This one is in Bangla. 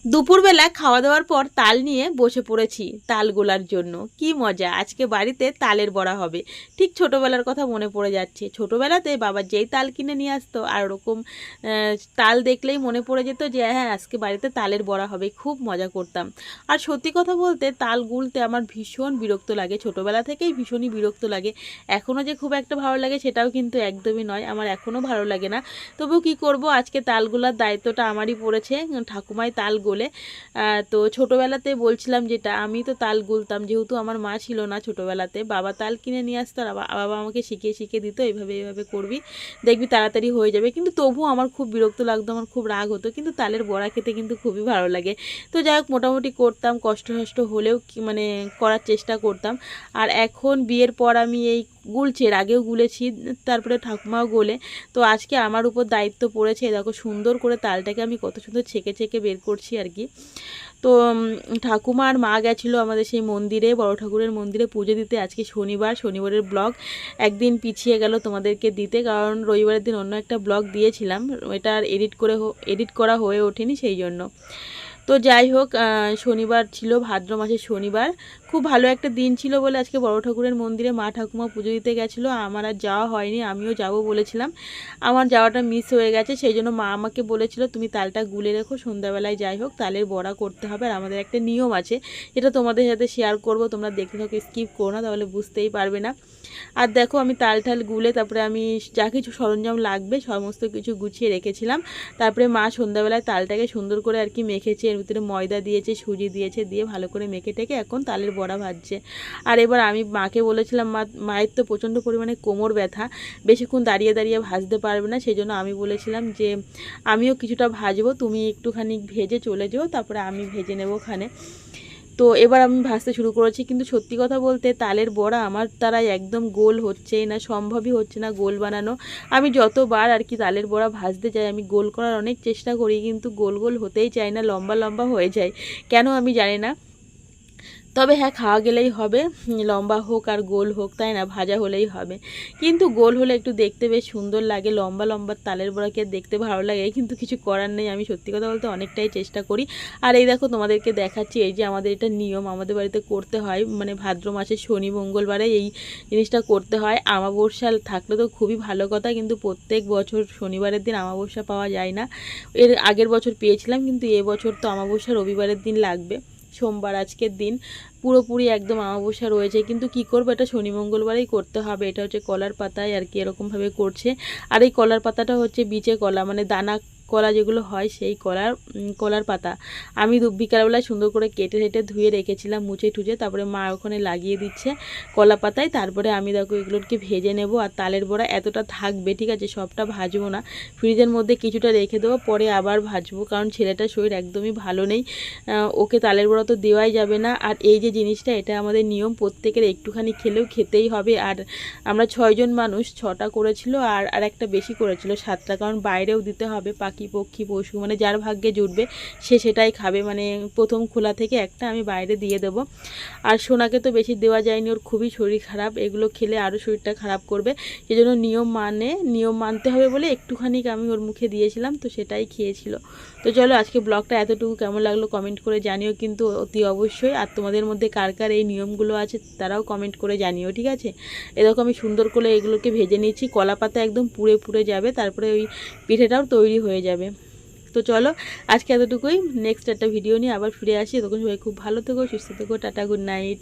দুপুরবেলা খাওয়া দাওয়ার পর তাল নিয়ে বসে পড়েছি তাল গোলার জন্য। কি মজা, আজকে বাড়িতে তালের বড়া হবে। ঠিক ছোটোবেলার কথা মনে পড়ে যাচ্ছে। ছোটোবেলাতে বাবা যেই তাল কিনে নিয়ে আসতো আর ওরকম তাল দেখলেই মনে পড়ে যেত যে হ্যাঁ আজকে বাড়িতে তালের বড়া হবে। খুব মজা করতাম। আর সত্যি কথা বলতে তাল গুলতে আমার ভীষণ বিরক্ত লাগে, ছোটোবেলা থেকেই ভীষণই বিরক্ত লাগে। এখনও যে খুব একটা ভালো লাগে সেটাও কিন্তু একদমই নয়, আমার এখনও ভালো লাগে না। তবুও কী করব, আজকে তালগুলার দায়িত্বটা আমারই পড়েছে। ঠাকুমাই তাল গোলে। তো ছোটোবেলাতে বলছিলাম যেটা, আমি তো তাল গুলতাম, যেহেতু আমার মা ছিল না ছোটোবেলাতে, বাবা তাল কিনে নিয়ে আসতো আর বাবা আমাকে শিখিয়ে শিখিয়ে দিত, এইভাবে করবি, দেখবি তাড়াতাড়ি হয়ে যাবে। কিন্তু তবুও আমার খুব বিরক্ত লাগতো, আমার খুব রাগ হতো। কিন্তু তালের বড়া খেতে কিন্তু খুবই ভালো লাগে। তো যাই হোক, মোটামুটি করতাম, কষ্ট হলেও মানে করার চেষ্টা করতাম। আর এখন বিয়ের পর আমি এই গুলছি, এর আগেও গুলেছি, তারপরে ঠাকুমাও গোলে। তো আজকে আমার উপর দায়িত্ব পড়েছে। দেখো সুন্দর করে তালটাকে আমি কত সুন্দর ছেঁকে ছেঁকে বের করছি আর কি। তো ঠাকুমা আর মা গেছিলো আমাদের সেই মন্দিরে, বড় ঠাকুরের মন্দিরে পুজো দিতে। আজকে শনিবারের ব্লগ একদিন পিছিয়ে গেল তোমাদেরকে দিতে, কারণ রবিবারের দিন অন্য একটা ব্লগ দিয়েছিলাম, এটা আর এডিট করা হয়ে ওঠেনি সেই জন্য। তো যাই হোক, শনিবার ছিল, ভাদ্র মাসের শনিবার। খুব ভালো একটা দিন ছিল বলে আজকে বড় ঠাকুরের মন্দিরে মা ঠাকুমা পুজো দিতে গেছিলো। আমার আর যাওয়া হয়নি, আমিও যাব বলেছিলাম, আমার যাওয়াটা মিস হয়ে গেছে। সেই জন্য মা আমাকে বলেছিল তুমি তালটা গুলে রেখো, সন্ধ্যাবেলায় যাই হোক তালের বড়া করতে হবে। আর আমাদের একটা নিয়ম আছে, এটা তোমাদের সাথে শেয়ার করব, তোমরা দেখতে থাকো, স্কিপ করো না, তাহলে বুঝতেই পারবে না। আর দেখো আমি তাল গুলে তারপরে আমি যা কিছু সরঞ্জাম লাগবে সমস্ত কিছু গুছিয়ে রেখেছিলাম। তারপরে মা সন্ধ্যাবেলায় তালটাকে সুন্দর করে আর কি মেখেছে, এর ভিতরে ময়দা দিয়েছে, সুজি দিয়েছে, দিয়ে ভালো করে মেখে টেকে এখন তালের বড়া ভাজছে। আর এবার আমি মাকে বলেছিলাম, মায়ের তো প্রচণ্ড পরিমাণে কোমর ব্যথা, বেশিক্ষণ দাঁড়িয়ে দাঁড়িয়ে ভাজতে পারবে না, সেই জন্য আমি বলেছিলাম যে আমিও কিছুটা ভাজবো, তুমি একটুখানি ভেজে চলে যেও, তারপরে আমি ভেজে নেবো ওখানে। তো এবার আমি ভাজতে শুরু করেছি। কিন্তু সত্যি কথা বলতে তালের বড়া আমার দ্বারাই একদম গোল হচ্ছেই না, সম্ভবই হচ্ছে না গোল বানানো। আমি যতবার আর কি তালের বড়া ভাজতে যাই, আমি গোল করার অনেক চেষ্টা করি, কিন্তু গোল হতেই চায় না, লম্বা লম্বা হয়ে যায়, কেন আমি জানি না। তবে হ্যাঁ, খাওয়া গেলেই হবে, লম্বা হোক আর গোল হোক, তাই না, ভাজা হলেই হবে। কিন্তু গোল হলে একটু দেখতে বেশ সুন্দর লাগে, লম্বা লম্বা তালের বড়াকে দেখতে ভালো লাগে, কিন্তু কিছু করার নেই, আমি সত্যি কথা বলতে অনেকটাই চেষ্টা করি। আর এই দেখো তোমাদেরকে দেখাচ্ছি, এই যে আমাদের এটা নিয়ম, আমাদের বাড়িতে করতে হয়, মানে ভাদ্র মাসের শনি মঙ্গলবারে এই জিনিসটা করতে হয়। অমাবস্যা থাকলে তো খুবই ভালো কথা, কিন্তু প্রত্যেক বছর শনিবারের দিন অমাবস্যা পাওয়া যায় না। এর আগের বছর পেয়েছিলাম, কিন্তু এবছর তো অমাবস্যা রবিবারের দিন লাগবে, সোমবার আজকের দিন পুরোপুরি একদম অমাবস্যা রয়েছে। কিন্তু কি করবো, এটা শনি মঙ্গলবারেই করতে হবে। এটা হচ্ছে কলার পাতায় আর কি এরকমভাবে করছে। আর এই কলার পাতাটা হচ্ছে বিচে কলা, মানে দানা কলা যেগুলো হয় সেই কলার পাতা। আমি বিকালবেলায় সুন্দর করে কেটে ধুয়ে রেখেছিলাম, মুছে টুচে, তারপরে মা ওখানে লাগিয়ে দিচ্ছে কলা পাতায়। তারপরে আমি দেখো এগুলোকে ভেজে নেব। আর তালের বড়া এতটা থাকবে, ঠিক আছে, সবটা ভাজবো না, ফ্রিজের মধ্যে কিছুটা রেখে দেবো, পরে আবার ভাজবো, কারণ ছেলেটার শরীর একদমই ভালো নেই, ওকে তালের বড়া তো দেওয়াই যাবে না। আর এই যে জিনিসটা, এটা আমাদের নিয়ম, প্রত্যেকের একটুখানি খেলেও খেতেই হবে। আর আমরা 6 জন মানুষ, 6টা করেছিল, আর একটা বেশি করেছিল, 7টা, কারণ বাইরেও দিতে হবে, পাখি পক্ষী পশু, মানে যার ভাগ্যে জুটবে সে সেটাই খাবে। মানে প্রথম খোলা থেকে একটা আমি বাইরে দিয়ে দেবো। আর সোনাকে তো বেশি দেওয়া যায়নি, ওর খুবই শরীর খারাপ, এগুলো খেলে আরও শরীরটা খারাপ করবে, সেই জন্য নিয়ম মানতে হবে বলে একটুখানি আমি ওর মুখে দিয়েছিলাম, তো সেটাই খেয়েছিল। তো চলো আজকে ব্লগটা এতটুকু, কেমন লাগলো কমেন্ট করে জানিও কিন্তু অতি অবশ্যই। আর তোমাদের মধ্যে কার কার এই নিয়মগুলো আছে তারাও কমেন্ট করে জানিও, ঠিক আছে। এরকম আমি সুন্দর করে এগুলোকে ভেজে নিচ্ছি, কলা পাতা একদম পুড়ে পুড়ে যাবে, তারপরে ওই পিঠেটাও তৈরি হয়ে যাবে। তো চলো আজকে এতটুকুই, নেক্সট একটা ভিডিও নিয়ে আবার ফিরে আসি, তখন সবাই খুব ভালো থেকো, সুস্থ থেকো, টাটা, গুড নাইট।